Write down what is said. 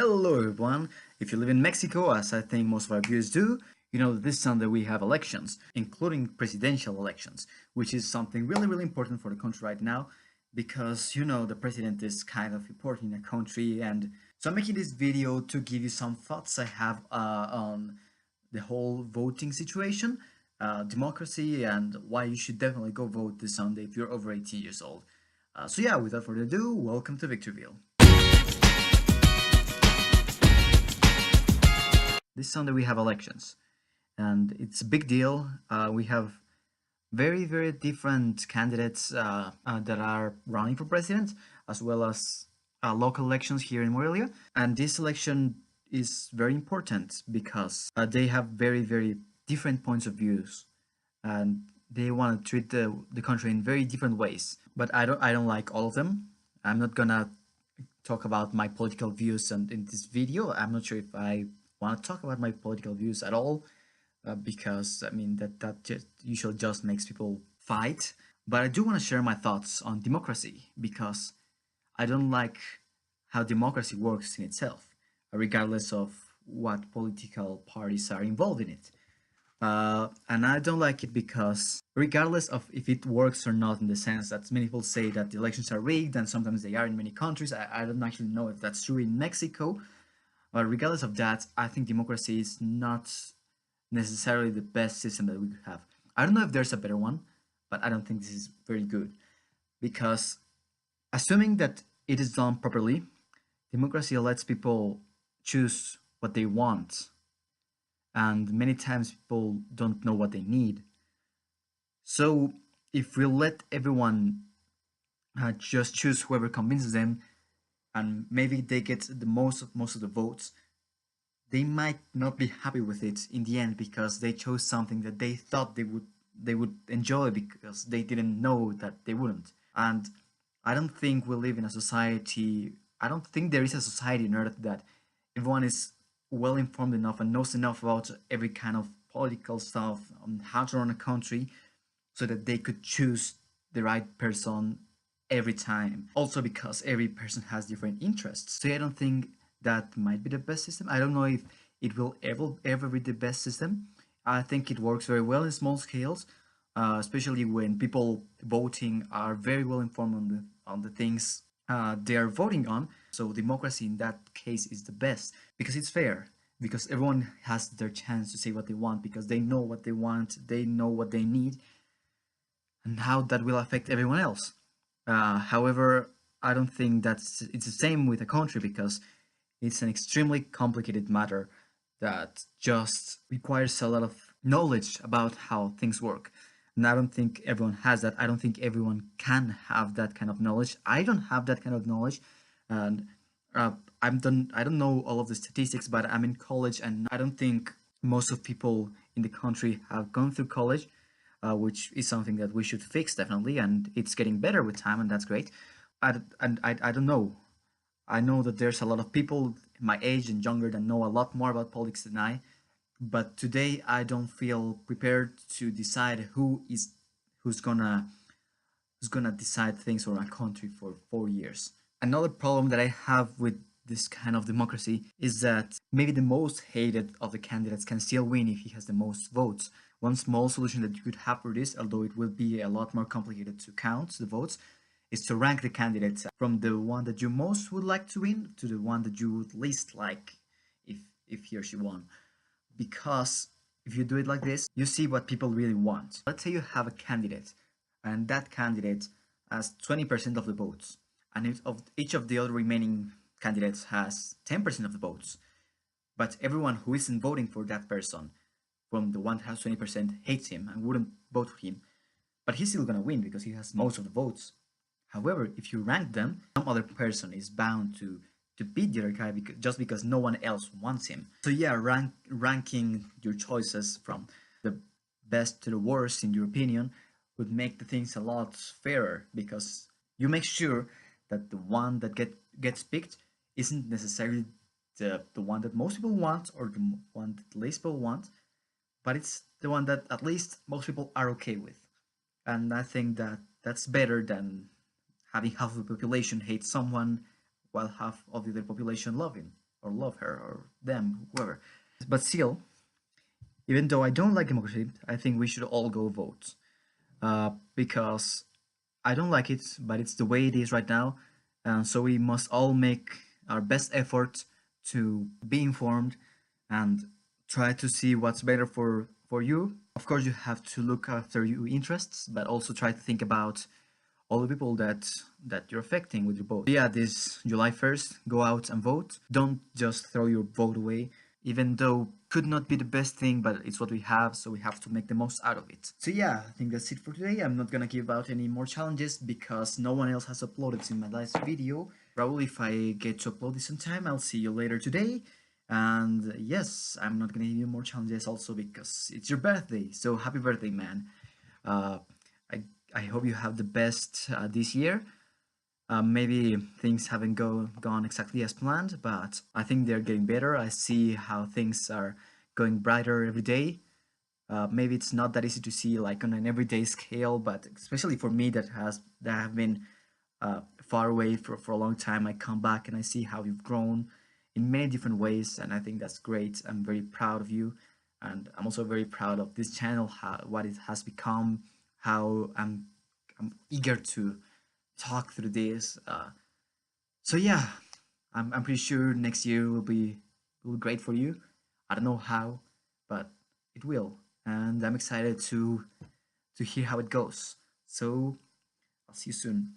Hello everyone! If you live in Mexico, as I think most of our viewers do, you know that this Sunday we have elections, including presidential elections, which is something really important for the country right now, because you know the president is kind of important in a country, and so I'm making this video to give you some thoughts I have on the whole voting situation, democracy, and why you should definitely go vote this Sunday if you're over 18 years old. So yeah, without further ado, welcome to Victorville. This Sunday we have elections, and it's a big deal. We have very different candidates that are running for president, as well as local elections here in Morelia. And this election is very important because they have very different points of views, and they want to treat the country in very different ways. But I don't like all of them. I'm not gonna talk about my political views and in this video. I'm not sure if I want to talk about my political views at all, because I mean that just usually just makes people fight. But I do want to share my thoughts on democracy because I don't like how democracy works in itself, regardless of what political parties are involved in it. And I don't like it because regardless of if it works or not, in the sense that many people say that the elections are rigged, and sometimes they are in many countries. I don't actually know if that's true in Mexico, but regardless of that, I think democracy is not necessarily the best system that we could have. I don't know if there's a better one, but I don't think this is very good, because assuming that it is done properly, democracy lets people choose what they want, and many times people don't know what they need. So if we let everyone just choose whoever convinces them, and maybe they get the most of the votes, they might not be happy with it in the end because they chose something that they thought they would enjoy because they didn't know that they wouldn't. And I don't think we live in a society. I don't think there is a society in Earth that everyone is well informed enough and knows enough about every kind of political stuff on how to run a country so that they could choose the right person every time. Also because every person has different interests. So I don't think that might be the best system. I don't know if it will ever be the best system. I think it works very well in small scales, especially when people voting are very well informed on the things they are voting on. So democracy in that case is the best because it's fair. Because everyone has their chance to say what they want because they know what they want, they know what they need, and how that will affect everyone else. However, I don't think it's the same with a country because it's an extremely complicated matter that just requires a lot of knowledge about how things work. And I don't think everyone has that. I don't think everyone can have that kind of knowledge. I don't have that kind of knowledge, and I don't know all of the statistics, but I'm in college, and I don't think most of people in the country have gone through college, which is something that we should fix definitely, and it's getting better with time, and that's great. I don't know. I know that there's a lot of people my age and younger that know a lot more about politics than I, but today I don't feel prepared to decide who's gonna decide things for a country for 4 years. Another problem that I have with this kind of democracy is that maybe the most hated of the candidates can still win if he has the most votes. One small solution that you could have for this, although it will be a lot more complicated to count the votes, is to rank the candidates from the one that you most would like to win to the one that you would least like if he or she won. Because if you do it like this, you see what people really want. Let's say you have a candidate, and that candidate has 20% of the votes, and each of the other remaining candidates has 10% of the votes. But everyone who isn't voting for that person, from the one that has 20%, hates him and wouldn't vote for him. But he's still gonna win because he has most of the votes. However, if you rank them, some other person is bound to beat the other guy just because no one else wants him. So yeah, ranking your choices from the best to the worst, in your opinion, would make the things a lot fairer because you make sure that the one that gets picked isn't necessarily the one that most people want or the one that least people want, but it's the one that at least most people are okay with. And I think that that's better than having half of the population hate someone while half of the other population love him. or love her or them, whoever. But still, even though I don't like democracy, I think we should all go vote. Because I don't like it, but it's the way it is right now. And so we must all make our best effort to be informed and try to see what's better for you. Of course, you have to look after your interests, but also try to think about all the people that you're affecting with your vote. Yeah, this July 1st, go out and vote. Don't just throw your vote away, even though could not be the best thing, but it's what we have, so we have to make the most out of it. So yeah, I think that's it for today. I'm not gonna give out any more challenges because no one else has uploaded in my last video. Raul, if I get to upload this on time, I'll see you later today. And yes, I'm not gonna give you more challenges also because it's your birthday. So happy birthday, man. Uh, I, I hope you have the best this year. Maybe things haven't gone exactly as planned, but I think they're getting better. I see how things are going brighter every day. Maybe it's not that easy to see like on an everyday scale, but especially for me that have been far away for a long time, I come back and I see how you've grown in many different ways, and I think that's great. I'm very proud of you, and I'm also very proud of this channel, what it has become, how I'm eager to talk through this. So yeah, I'm pretty sure next year will be great for you. I don't know how, but it will, and I'm excited to hear how it goes. So I'll see you soon.